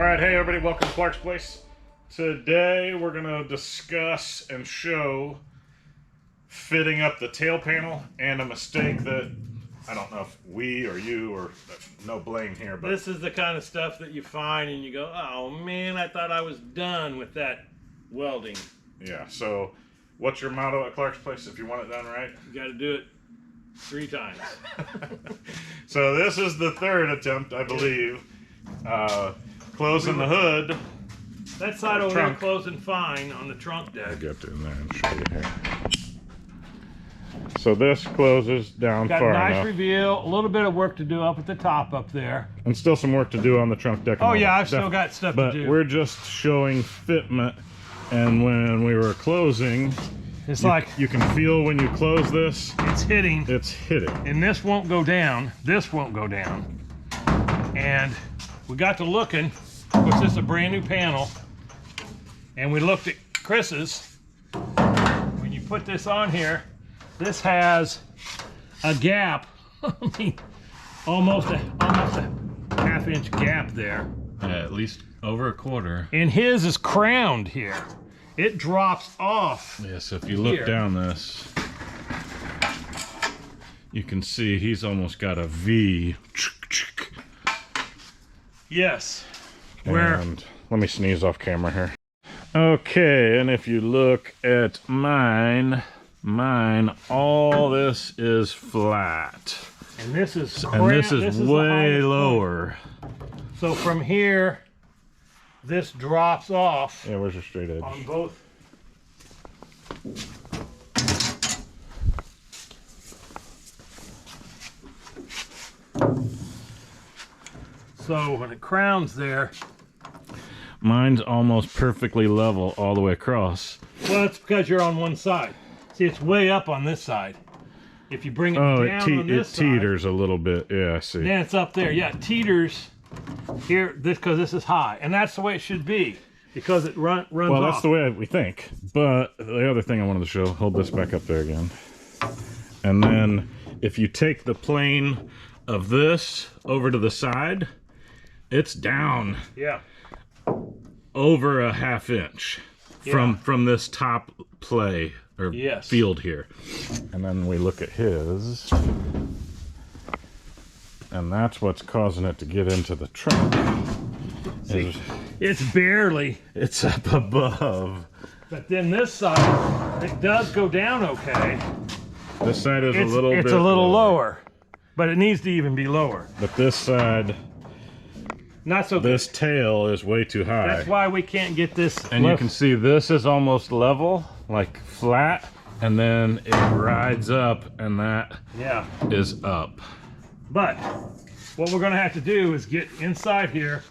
Alright, hey everybody, welcome to Clark's Place. Today we're going to discuss and show fitting up the tail panel and a mistake that, I don't know if we or you or no blame here, but this is the kind of stuff that you find and you go, oh man, I thought I was done with that welding. Yeah, so what's your motto at Clark's Place if you want it done right? You got to do it 3 times. So this is the third attempt, I believe. Closing the hood. That side over there closing fine on the trunk deck. I'll get in there and show you here. So this closes down Got far a nice enough. reveal, a little bit of work to do up at the top up there. And still some work to do on the trunk deck. Oh yeah, I've still got stuff to do. But we're just showing fitment, and when we were closing, it's like you can feel when you close this, it's hitting. It's hitting. And this won't go down, this won't go down. And we got to looking, of course this is a brand new panel, and we looked at Chris's. When you put this on here, this has a gap. I mean, almost a half-inch gap there. Yeah, at least over a quarter. And his is crowned here. It drops off. Yeah, so if you look here. down this, you can see he's almost got a V. Yes. Where? And let me sneeze off camera here. Okay, and if you look at mine, all this is flat. And this is way lower. So from here, this drops off. Yeah, where's your straight edge? On both. So when it crowns there, mine's almost perfectly level all the way across. well, it's because you're on one side. See, it's way up on this side. If you bring it down on this side, teeters a little bit. Yeah, I see. then it's up there. Yeah, it teeters here because this is high, and that's the way it should be because it runs Well, off. that's the way we think. But the other thing I wanted to show, hold this back up there again. And then if you take the plane of this over to the side, it's down Yeah. over a half-inch from this top play or field here. And then we look at his, and that's what's causing it to get into the trunk. See, it's barely. It's up above. But then this side, it does go down okay. This side is It's a little lower, but it needs to even be lower. But this side, not so good. This tail is way too high. That's why we can't get this. And you can see this is almost level, like flat, and then it rides up, and that is up. But what we're going to have to do is get inside here,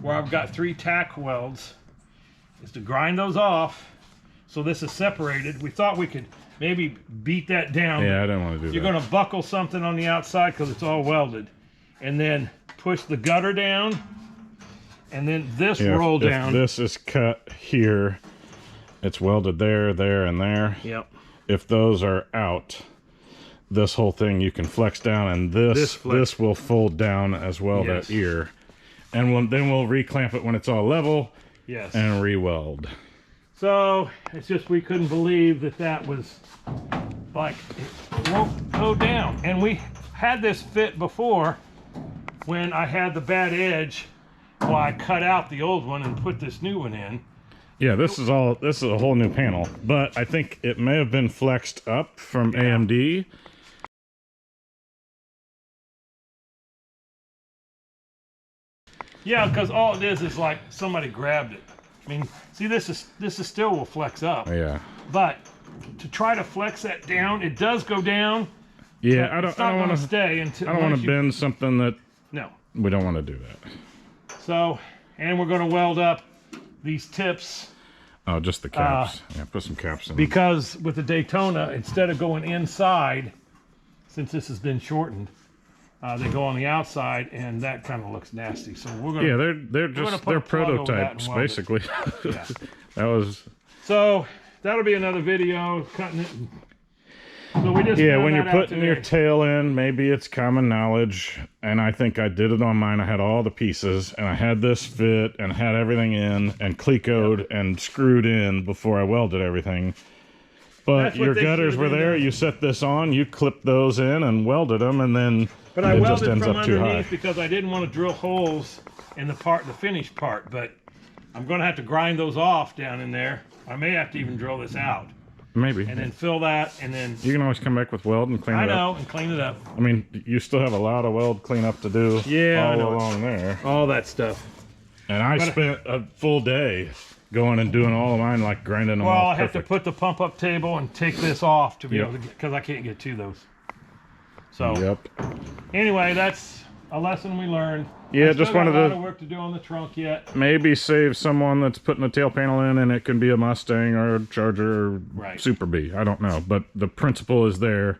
where I've got 3 tack welds, is to grind those off, so this is separated. We thought we could maybe beat that down. Yeah, I didn't want to do that. You're going to buckle something on the outside because it's all welded, and then push the gutter down, and then this roll down. If this is cut here, it's welded there, there, and there. Yep. If those are out, this whole thing you can flex down, and this will fold down as well, that ear. And then we'll reclamp it when it's all level. Yes. And re-weld. So it's just we couldn't believe that was like it won't go down. And we had this fit before when I had the bad edge. Well, I cut out the old one and put this new one in. Yeah, this is a whole new panel, but I think it may have been flexed up from AMD. Yeah, because all it is like somebody grabbed it. I mean, see, this is still will flex up. Yeah. But to try to flex that down, it does go down. Yeah, I don't want to stay until. I don't want to bend something that. No. We don't want to do that. So, and we're going to weld up these tips. Oh, just the caps. Yeah, put some caps in. Because with the Daytona, instead of going inside, since this has been shortened, they go on the outside, and that kind of looks nasty. So we're gonna. Yeah, they're prototypes basically. Yeah. That was. So that'll be another video cutting it. So we just Yeah, found when you're that out putting your today. tail in, maybe it's common knowledge, and I think I did it on mine. I had all the pieces, and I had this fit, and had everything in, and clecoed, and screwed in before I welded everything. But That's what your they gutters should've were been there, doing. you set this on, you clipped those in and welded them, and then But I it just welded ends from up too high. underneath because I didn't want to drill holes in the finished part. But I'm going to have to grind those off down in there. I may have to even drill this out Maybe. and then fill that, and then You can always come back with weld and clean I it up. know and clean it up. I mean, you still have a lot of weld cleanup to do Yeah, I all know. along there. All that stuff. And I spent a full day going and doing all of mine, like grinding them Well, all I have to perfect. put the pump up table and take this off to be Yep. able to because I can't get to those. So Yep. anyway, that's a lesson we learned. Yeah, I still just got wanted a lot to of work to do on the trunk yet. maybe save someone that's putting a tail panel in, and it can be a Mustang or a Charger or Right. Super B. I don't know, but the principle is there.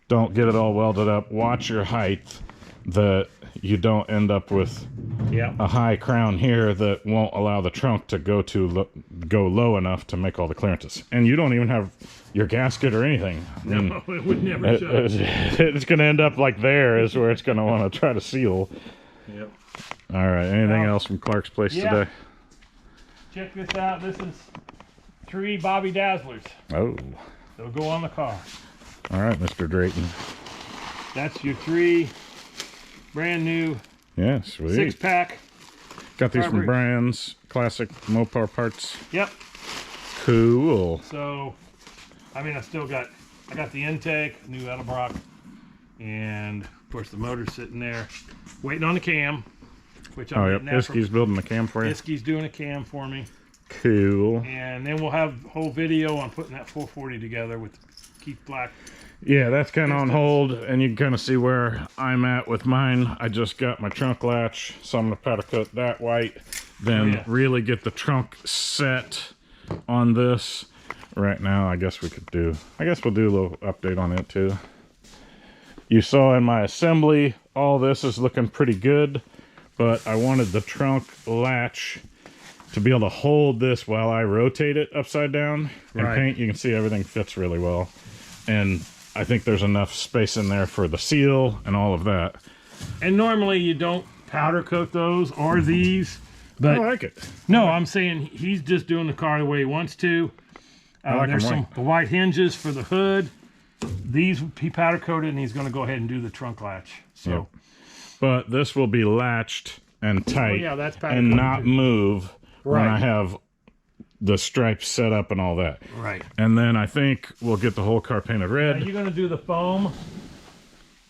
Don't get it all welded up. Watch your height, that you don't end up with Yeah. a high crown here that won't allow the trunk to go low enough to make all the clearances. And you don't even have your gasket or anything. I mean, No, it would never show. it's going to end up like there is where it's going to want to try to seal. Yep. All right. Anything Well, else from Clark's place yeah. today? Check this out. This is 3 Bobby Dazzlers. Oh, They'll go on the car. all right, Mr. Drayton. That's your 3 brand new Yeah, sweet. 6-pack. Got these from Carburetors. Brian's Classic Mopar Parts. Yep. Cool. So, I mean, I got the intake, new Edelbrock, and of course the motor's sitting there, waiting on the cam, which I'm Oh, yep. getting that from- Iski's building the cam for you. Iski's doing a cam for me, Cool. and then we'll have a whole video on putting that 440 together with Keith Black. Yeah, that's kind of on hold, and you can kind of see where I'm at with mine. I just got my trunk latch, so I'm going to powder coat that white, then Yeah. really get the trunk set on this. Right now, I guess we'll do a little update on it too. You saw in my assembly, all this is looking pretty good, but I wanted the trunk latch to be able to hold this while I rotate it upside down and Right. paint. You can see everything fits really well. And I think there's enough space in there for the seal and all of that. And normally you don't powder coat those or these, but I like it. no, I'm saying he's just doing the car the way he wants to. I like There's them the white hinges for the hood. These he powder coated, and he's going to go ahead and do the trunk latch. So, Yep. But this will be latched and tight yeah, that's powder and coated not too. move when Right. I have the stripes set up and all that. right. And then I think we'll get the whole car painted Are red. you going to do the foam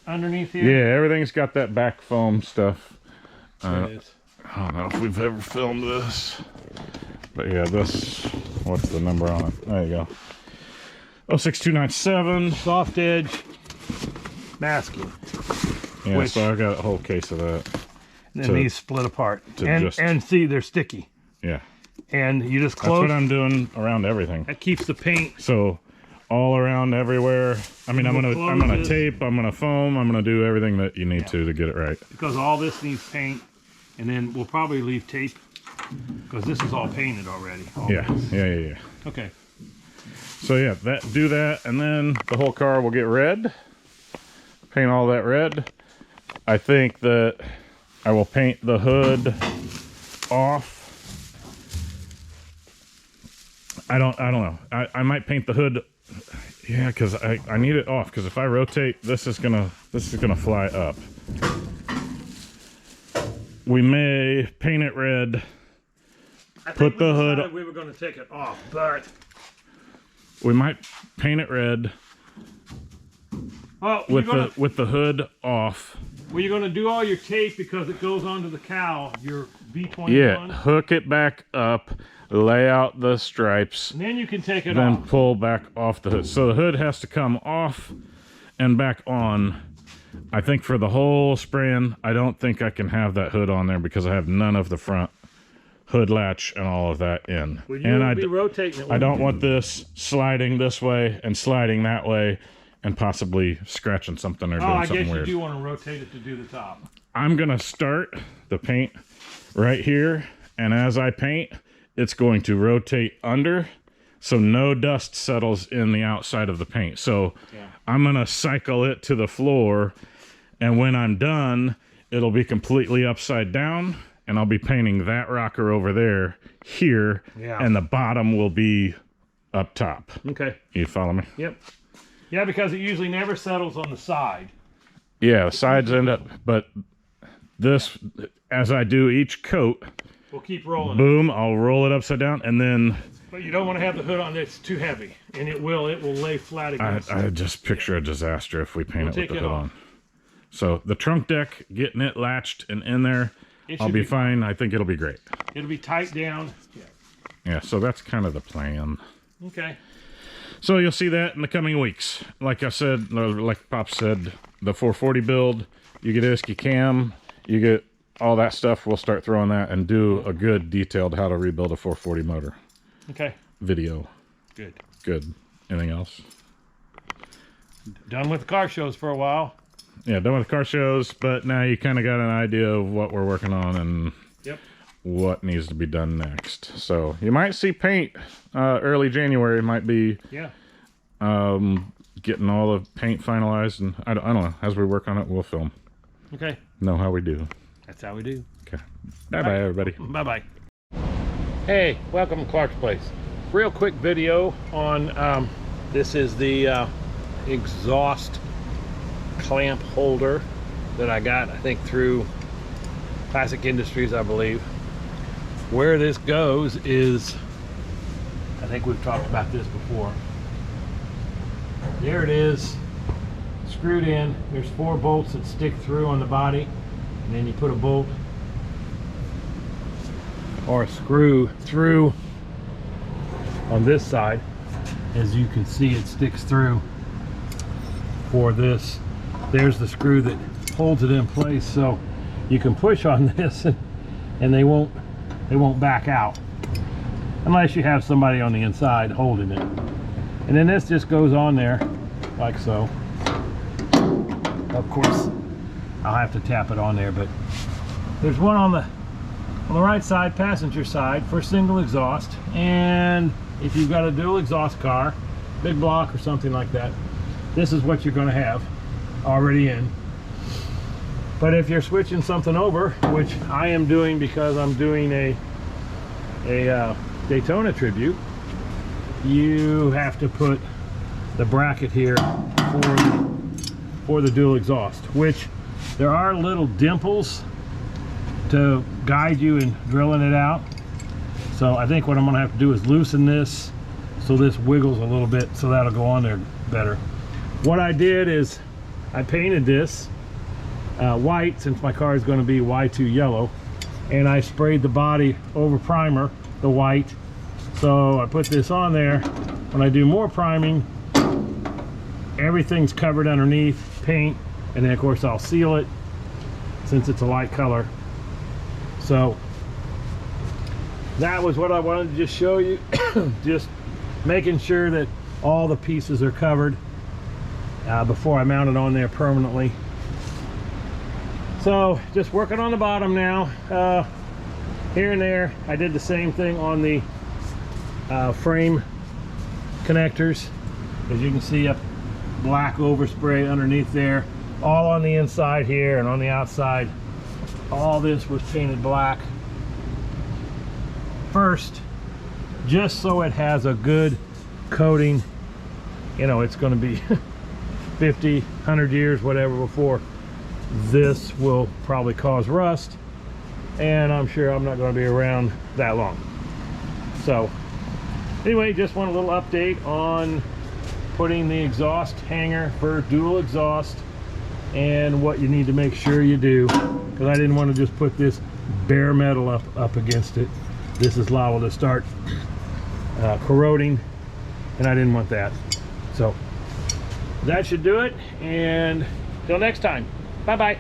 underneath here? Yeah, everything's got that back foam stuff. There it is. I don't know if we've ever filmed this. But yeah, this, what's the number on it? There you go. 06297. Soft edge masking. Yeah, Which- so I got a whole case of that. And then these split apart. to And, just- and see, they're sticky. Yeah. And you just That's close. what I'm doing around everything. That keeps the paint. So all around everywhere. I mean, I'm We'll gonna close this. tape, I'm gonna foam, I'm gonna do everything that you need to get it right. Because all this needs paint. And then we'll probably leave tape. Because this is all painted already. all Yeah, this. yeah. Okay. So yeah, do that, and then the whole car will get red. Paint all that red. I think that I will paint the hood off. I don't know. I might paint the hood. Yeah, because I need it off. Because if I rotate, this is gonna fly up. We may paint it red. I think Put the we hood- decided we were going to take it off, but We might paint it red well, with you're gonna, with the hood off. well, you're going to do all your tape because it goes onto the cowl, your B21, Yeah, hook it back up, lay out the stripes, and then you can take it then off. pull back off the hood. So the hood has to come off and back on. I think for the whole spraying, I don't think I can have that hood on there because I have none of the front hood latch and all of that in. Well, you And will I, be rotating it. I don't want this sliding this way and sliding that way and possibly scratching something or Oh, doing I something guess you weird. do want to rotate it to do the top. I'm gonna start the paint right here, and as I paint, it's going to rotate under so no dust settles in the outside of the paint. So Yeah. I'm gonna cycle it to the floor, and when I'm done, it'll be completely upside down, and I'll be painting that rocker over there, here, Yeah. and the bottom will be up top. Okay. You follow me? Yep. Yeah, because it usually never settles on the side. Yeah, the sides end up, but this, as I do each coat, We'll keep rolling. boom, I'll roll it upside down, and then But you don't want to have the hood on. It's too heavy, and it will lay flat against. I just picture a disaster if we paint it with take the it hood off. on. So the trunk deck, getting it latched and in there, It I'll should be be- fine. I think it'll be great. It'll be tight down. Yeah. Yeah, so that's kind of the plan. Okay. So you'll see that in the coming weeks. Like I said, like Pop said, the 440 build, you get ISKI cam, you get all that stuff. We'll start throwing that and do a good detailed how to rebuild a 440 motor Okay. video. Good. Good. Anything else? Done with the car shows for a while. Yeah, done with the car shows, but now you kind of got an idea of what we're working on and Yep. what needs to be done next. So you might see paint early January. Might be Yeah. getting all the paint finalized, and I don't know. As we work on it, we'll film. Okay. Know how we do. That's how we do. Okay. Bye-bye, everybody. Bye-bye. Hey, welcome to Clark's Place. Real quick video on, this is the exhaust clamp holder that I got, I think, through Classic Industries, I believe. Where this goes is, I think we've talked about this before. There it is, screwed in. There's 4 bolts that stick through on the body, and then you put a bolt or a screw through on this side. As you can see, it sticks through for this. There's the screw that holds it in place, so you can push on this and they won't back out unless you have somebody on the inside holding it. And then this just goes on there like so. Of course, I'll have to tap it on there, but there's one on the right side, passenger side, for single exhaust. And if you've got a dual exhaust car, big block or something like that, this is what you're going to have already in. But if you're switching something over, which I am doing because I'm doing a Daytona tribute, you have to put the bracket here for the dual exhaust, which there are little dimples to guide you in drilling it out. So I think what I'm going to have to do is loosen this so this wiggles a little bit, so that'll go on there better. What I did is I painted this white, since my car is going to be Y2 yellow, and I sprayed the body over primer, the white. So I put this on there. When I do more priming, everything's covered underneath paint, and then of course I'll seal it since it's a light color. So that was what I wanted to just show you. Just making sure that all the pieces are covered before I mount it on there permanently. So just working on the bottom now, here and there. I did the same thing on the frame connectors. As you can see, up black overspray underneath there, all on the inside here and on the outside. All this was painted black first, just so it has a good coating. You know, it's going to be 50, 100 years, whatever, before this will probably cause rust, and I'm sure I'm not going to be around that long. So anyway, just want a little update on putting the exhaust hanger for dual exhaust and what you need to make sure you do, because I didn't want to just put this bare metal up against it. This is liable to start corroding, and I didn't want that. So that should do it, and till next time, bye bye.